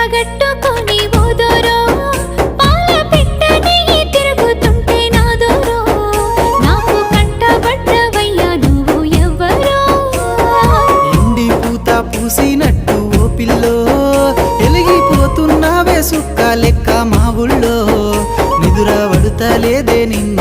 కట్టగట్టుకొని ఓదోరో పాల పిట్టని తిరుగుతుంటే నాదోరో నాకు కంటబడ్డవయ్యా నువ్వు ఎవ్వరో ఎండి పూత పూసినట్టు ఓ పిల్లో ఎలిగిపోతున్నావే సుక్క లెక్క మా ఊళ్ళో నిదుర పడుతలేదే నిన్ను